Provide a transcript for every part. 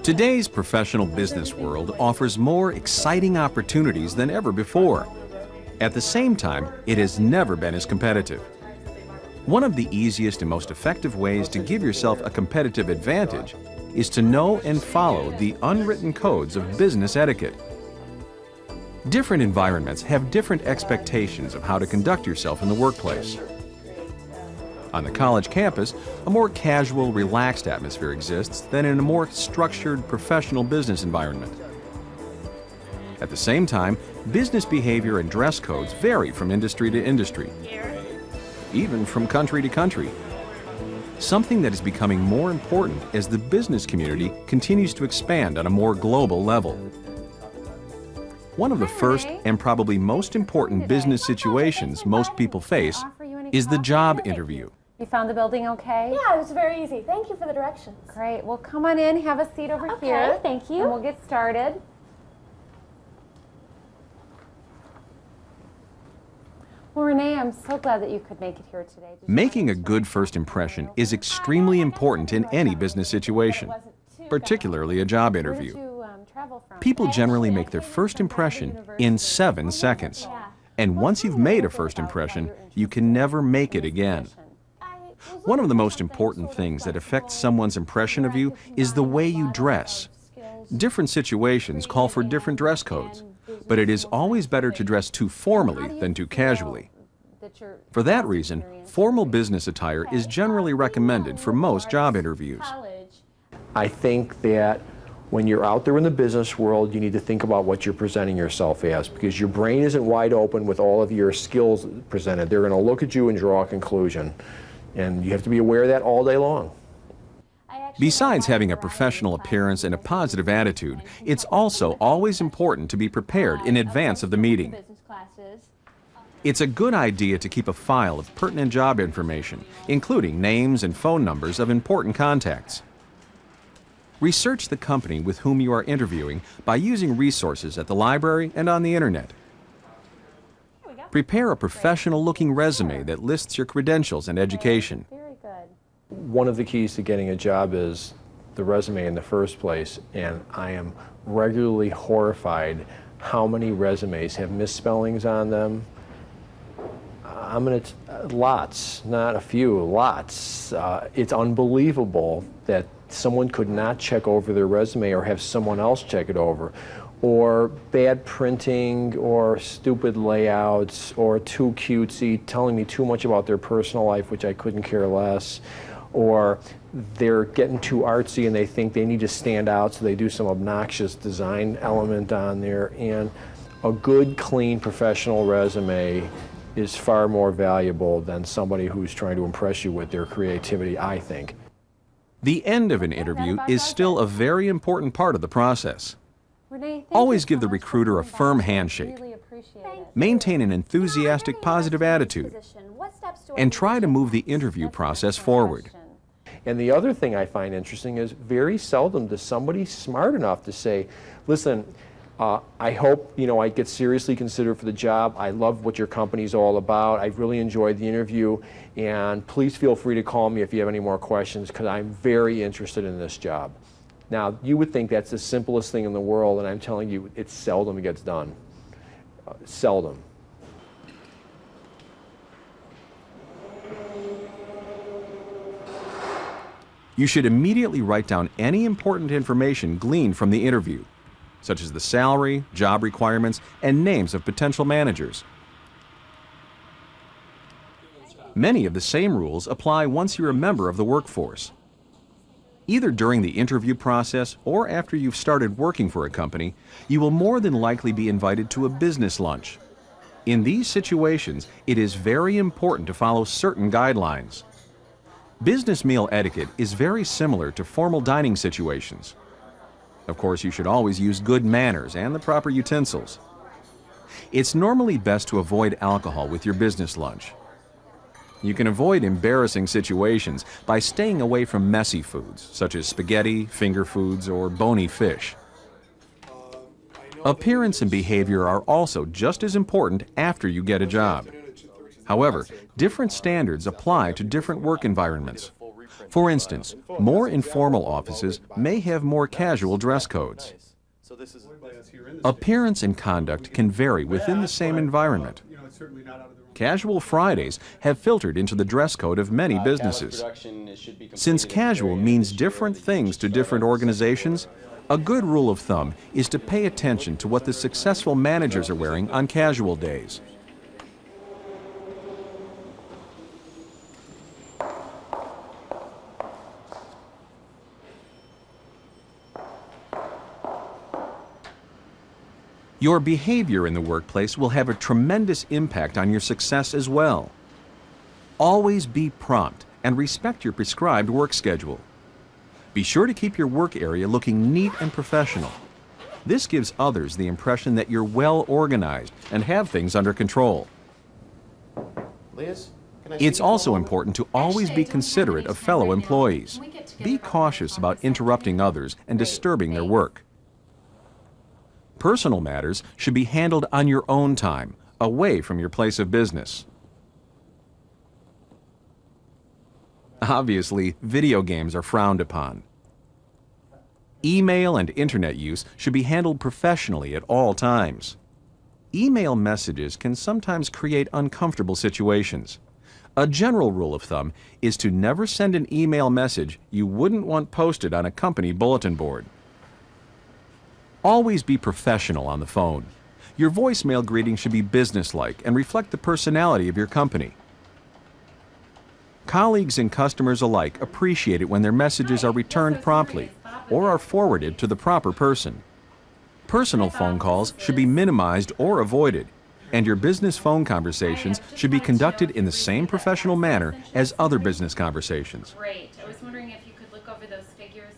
Today's professional business world offers more exciting opportunities than ever before. At the same time, it has never been as competitive. One of the easiest and most effective ways to give yourself a competitive advantage is to know and follow the unwritten codes of business etiquette. Different environments have different expectations of how to conduct yourself in the workplace. On the college campus, a more casual, relaxed atmosphere exists than in a more structured, professional business environment. At the same time, business behavior and dress codes vary from industry to industry, even from country to country. Something that is becoming more important as the business community continues to expand on a more global level. One of the first and probably most important business situations most people face is the job interview. You found the building okay? Yeah, it was very easy. Thank you for the directions. Great. Well, come on in, have a seat over here. Okay, thank you. And we'll get started. Well, Renee, I'm so glad that you could make it here today. Making a good first impression is extremely important in any business situation, particularly a job interview. People generally make their first impression in 7 seconds. And once you've made a first impression, you can never make it again. One of the most important things that affects someone's impression of you is the way you dress. Different situations call for different dress codes, but it is always better to dress too formally than too casually. For that reason, formal business attire is generally recommended for most job interviews. I think that when you're out there in the business world, you need to think about what you're presenting yourself as, because your brain isn't wide open with all of your skills presented. They're going to look at you and draw a conclusion, and you have to be aware of that all day long. Besides having a professional appearance and a positive attitude, it's also always important to be prepared in advance of the meeting. It's a good idea to keep a file of pertinent job information, including names and phone numbers of important contacts. Research the company with whom you are interviewing by using resources at the library and on the internet. Prepare a professional-looking resume that lists your credentials and education. One of the keys to getting a job is the resume in the first place, and I am regularly horrified how many resumes have misspellings on them. Lots, not a few, lots. It's unbelievable that someone could not check over their resume or have someone else check it over, or bad printing, or stupid layouts, or too cutesy, telling me too much about their personal life, which I couldn't care less, or they're getting too artsy and they think they need to stand out, so they do some obnoxious design element on there. And a good, clean, professional resume is far more valuable than somebody who's trying to impress you with their creativity, I think. The end of an interview is still a very important part of the process. Always give the recruiter a firm handshake. Maintain an enthusiastic, positive attitude, and try to move the interview process forward. And the other thing I find interesting is very seldom does somebody smart enough to say, listen, I hope I get seriously considered for the job. I love what your company's all about. I really enjoyed the interview, and please feel free to call me if you have any more questions, because I'm very interested in this job. Now, you would think that's the simplest thing in the world, and I'm telling you, it seldom gets done. Seldom. You should immediately write down any important information gleaned from the interview, such as the salary, job requirements, and names of potential managers. Many of the same rules apply once you're a member of the workforce. Either during the interview process or after you've started working for a company, you will more than likely be invited to a business lunch. In these situations, it is very important to follow certain guidelines. Business meal etiquette is very similar to formal dining situations. Of course, you should always use good manners and the proper utensils. It's normally best to avoid alcohol with your business lunch. You can avoid embarrassing situations by staying away from messy foods, such as spaghetti, finger foods, or bony fish. Appearance and behavior are also just as important after you get a job. However, different standards apply to different work environments. For instance, more informal offices may have more casual dress codes. Appearance and conduct can vary within the same environment. Casual Fridays have filtered into the dress code of many businesses. Since casual means different things to different organizations, a good rule of thumb is to pay attention to what the successful managers are wearing on casual days. Your behavior in the workplace will have a tremendous impact on your success as well. Always be prompt and respect your prescribed work schedule. Be sure to keep your work area looking neat and professional. This gives others the impression that you're well organized and have things under control. Liz, It's also important to always be considerate of fellow employees. Be cautious about interrupting others and disturbing their work. Personal matters should be handled on your own time, away from your place of business. Obviously, video games are frowned upon. Email and internet use should be handled professionally at all times. Email messages can sometimes create uncomfortable situations. A general rule of thumb is to never send an email message you wouldn't want posted on a company bulletin board. Always be professional on the phone. Your voicemail greeting should be businesslike and reflect the personality of your company. Colleagues and customers alike appreciate it when their messages are returned promptly or are forwarded to the proper person. Personal phone calls should be minimized or avoided, and your business phone conversations should be conducted in the same professional manner as other business conversations. Great. I was wondering if you could look over those figures.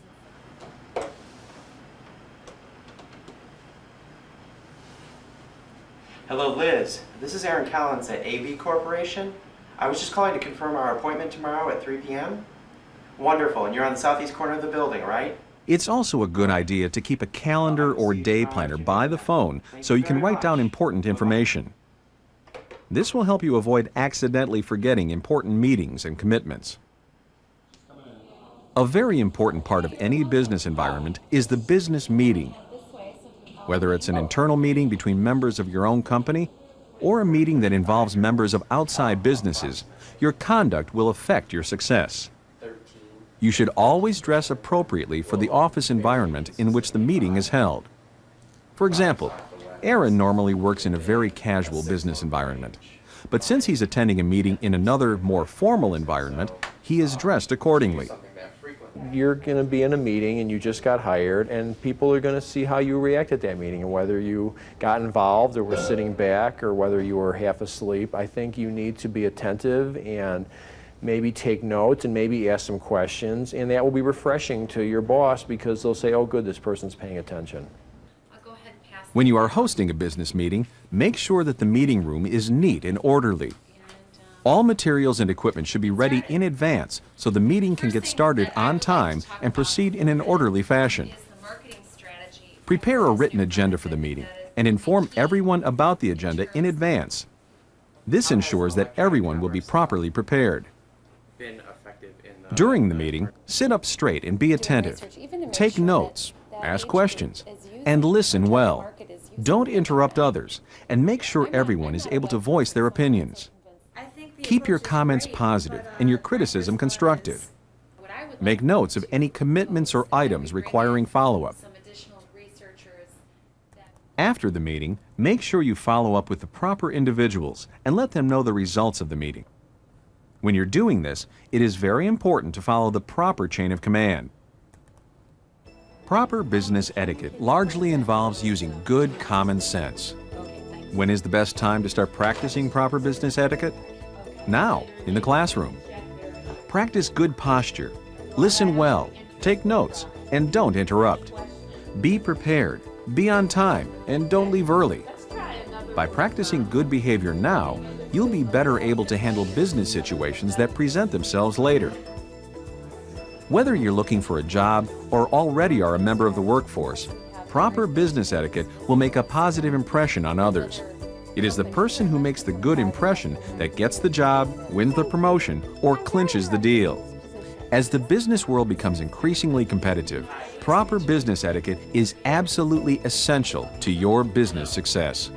Hello, Liz. This is Aaron Collins at AV Corporation. I was just calling to confirm our appointment tomorrow at 3 p.m. Wonderful, and you're on the southeast corner of the building, right? It's also a good idea to keep a calendar or day planner by the phone so you can write down important information. This will help you avoid accidentally forgetting important meetings and commitments. A very important part of any business environment is the business meeting. Whether it's an internal meeting between members of your own company or a meeting that involves members of outside businesses, your conduct will affect your success. You should always dress appropriately for the office environment in which the meeting is held. For example, Aaron normally works in a very casual business environment, but since he's attending a meeting in another, more formal environment, he is dressed accordingly. You're going to be in a meeting and you just got hired, and people are going to see how you react at that meeting, and whether you got involved or were sitting back or whether you were half asleep. I think you need to be attentive and maybe take notes and maybe ask some questions, and that will be refreshing to your boss because they'll say, oh good, this person's paying attention. I'll go ahead and pass. When you are hosting a business meeting, make sure that the meeting room is neat and orderly. All materials and equipment should be ready in advance so the meeting can get started on time and proceed in an orderly fashion. Prepare a written agenda for the meeting and inform everyone about the agenda in advance. This ensures that everyone will be properly prepared. During the meeting, sit up straight and be attentive. Take notes, ask questions, and listen well. Don't interrupt others, and make sure everyone is able to voice their opinions. Keep your comments positive and your criticism constructive. Make notes of any commitments or items requiring follow-up. After the meeting, make sure you follow up with the proper individuals and let them know the results of the meeting. When you're doing this, it is very important to follow the proper chain of command. Proper business etiquette largely involves using good common sense. When is the best time to start practicing proper business etiquette? Now, in the classroom. Practice good posture, listen well, take notes, and don't interrupt. Be prepared, be on time, and don't leave early. By practicing good behavior now, you'll be better able to handle business situations that present themselves later. Whether you're looking for a job or already are a member of the workforce, proper business etiquette will make a positive impression on others. It is the person who makes the good impression that gets the job, wins the promotion, or clinches the deal. As the business world becomes increasingly competitive, proper business etiquette is absolutely essential to your business success.